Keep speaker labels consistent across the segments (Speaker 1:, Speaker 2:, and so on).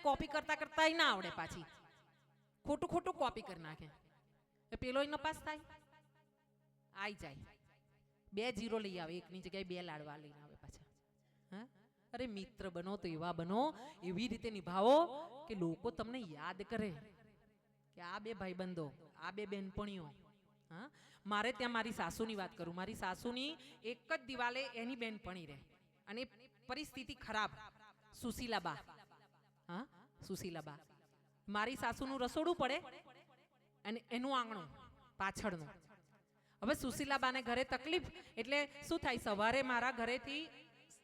Speaker 1: Copy કરતા કરતા ના આવડે, પાછી ખોટું ખોટું કોપી કરી નાખે. પેલો નપાસ થાય, આઈ જાય 2 0 લઈ આવે, એકની જગ્યાએ 2 લાડવા લઈને આવે પાછા. હા, અરે મિત્ર બનો તો એવા બનો, એવી રીતે નિભાવો કે લોકો તમને યાદ કરે કે આ 2 ભાઈબંધો, આ 2 બહેનપણીઓ. હા, મારે ત્યાં મારી સાસુની વાત કરું. મારી સાસુની એક જ દિવાલે એની બહેનપણી રહે અને પરિસ્થિતિ ખરાબ. સુશીલાબા. હા, સુશીલાબા. મારી સાસુનું રસોડું પડે અને એનું આંગણું પાછળનું. હવે સુશીલાબાને ઘરે તકલીફ એટલે શું થાય, સવારે મારા ઘરેથી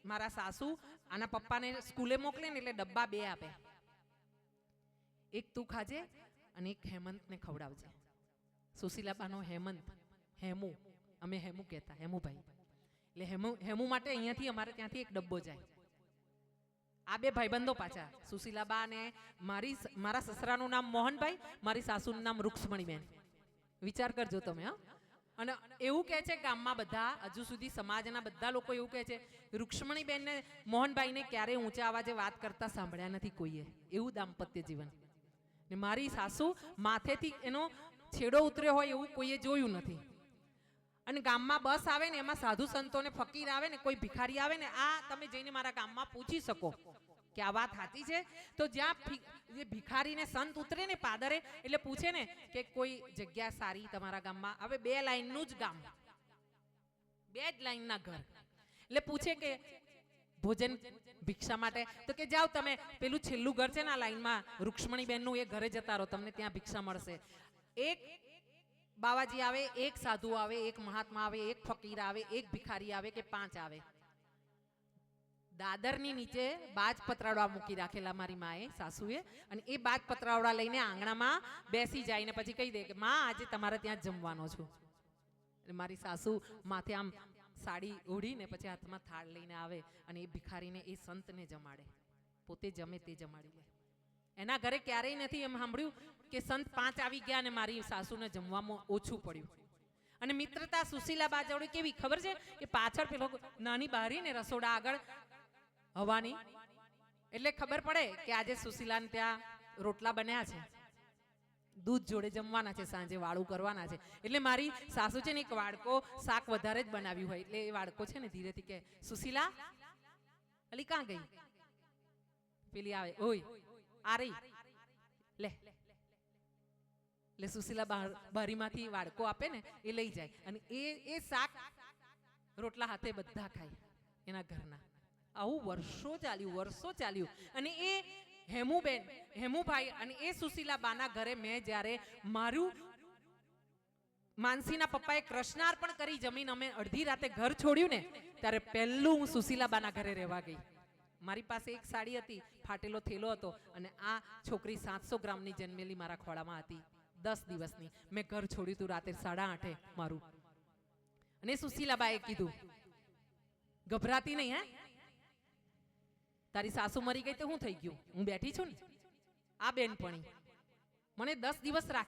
Speaker 1: મારા સાસુ આના પપ્પાને સ્કૂલે મોકલે ને એટલે ડબ્બા 2 આપે, એક તું ખાજે અને એક હેમંતને ખવડાવજે. સુશીલાબાનો હેમંત, હેમુ, અમે હેમુ કહેતા, હેમુભાઈ. એટલે હેમુ માટે અહીંયાથી અમારે ત્યાંથી એક ડબ્બો જાય. આ 2 ભાઈબંધો પાછા, સુશીલાબા અને મારા સસરાનું નામ મોહનભાઈ, મારી સાસુનું નામ રૂક્ષ્મણીબેન. વિચાર કરજો તમે. હા, અને એવું કહે છે ગામમાં બધા, હજુ સુધી સમાજના બધા લોકો એવું કહે છે, રૂક્ષ્મણીબેન ને મોહનભાઈને ક્યારેય ઊંચા અવાજે વાત કરતા સાંભળ્યા નથી કોઈએ. એવું દાંપત્ય જીવન. ને મારી સાસુ માથેથી એનો છેડો ઉતર્યો હોય એવું કોઈએ જોયું નથી. અને ગામમાં બસ આવે ને એમાં સાધુ સંતો ને ફકીર આવે ને કોઈ ભિખારી આવે ને, આ તમે જઈને મારા ગામમાં પૂછી શકો કે આ વાત સાચી છે. તો જ્યાં ભિખારી ને સંત ઉતરે ને પાદરે, એટલે પૂછે ને કે કોઈ જગ્યા સારી તમારા ગામમાં. હવે 2 લાઈનનું જ ગામ, 2 જ લાઈનના ઘર. એટલે પૂછે કે ભોજન ભિક્ષા માટે, તો કે જાઓ તમે પેલું છેલ્લું ઘર છે ને આ લાઈનમાં રૂક્ષ્મણીબેનનું, એ ઘરે જતા રહો, તમને ત્યાં ભિક્ષા મળશે. એક બાવાજી આવે, એક સાધુ આવે, એક મહાત્મા આવે, એક ફકીર આવે, એક ભિખારી આવે કે 5 આવે. દાદરની નીચે બાજ પતરાવડા મૂકી રાખેલા મારી માએ, સાસુએ, અને એ બાજ પતરાવડા લઈને આંગણામાં બેસી જાય ને પછી કહી દે કે માં આજે તમારે ત્યાં જમવાનો છું. એટલે મારી સાસુ માથે આમ સાડી ઓઢીને પછી હાથમાં થાળ લઈને આવે અને એ ભિખારીને એ સંતને જમાડે, પોતે જમે તે જમાડી લે. એના ઘરે ક્યારેય નથી એમ સાંભળ્યું કે સંત 5 આવી ગયા અને મારી સાસુને જમવામાં ઓછું પડ્યું. અને મિત્રતા સુશીલાબા જોડે કેવી ખબર છે કે પાછળ પેલો નાની બારી ને રસોડા આગળ હવાની, એટલે ખબર પડે કે આજે સુશીલાને ત્યાં રોટલા બન્યા છે, દૂધ જોડે જમવાના છે, સાંજે વાળું કરવાના છે. એટલે મારી સાસુ છે ને એક વાડકો શાક વધારે જ બનાવ્યું હોય એટલે એ વાડકો છે ને ધીરેથી કે સુશીલા અલી ક્યાં ગઈ, પેલી આવે, ઓય આ રહી લે. એટલે સુશીલા બારીમાંથી વાડકો આપે ને એ લઈ જાય અને એ શાક રોટલા હાથે બધા ખાય એના ઘરના. આવું વર્ષો ચાલ્યું. અને એ હેમુબેન, હેમુભાઈ અને એ સુશીલાબાના ઘરે મેં જ્યારે મારું માનસીના પપ્પાએ કૃષ્ણાર્પણ કરી જમીન અમે અડધી રાતે ઘર છોડ્યું ને, ત્યારે પહેલું હું સુશીલાબાના ઘરે રહેવા ગઈ. મારી પાસે એક સાડી હતી, ફાટેલો થેલો હતો અને આ છોકરી 700 ગ્રામની જન્મેલી મારા ખોળામાં હતી, 10 દિવસની. મેં ઘર છોડ્યું હતું રાતે 8:30 મારું. અને સુશીલાબાએ કીધું ગભરાતી નહીં, હે તારી સાસુ મરી ગઈ તો શું થઈ ગયું, હું બેઠી છું ને, આ બેનપણી મને 10 દિવસ રાખી.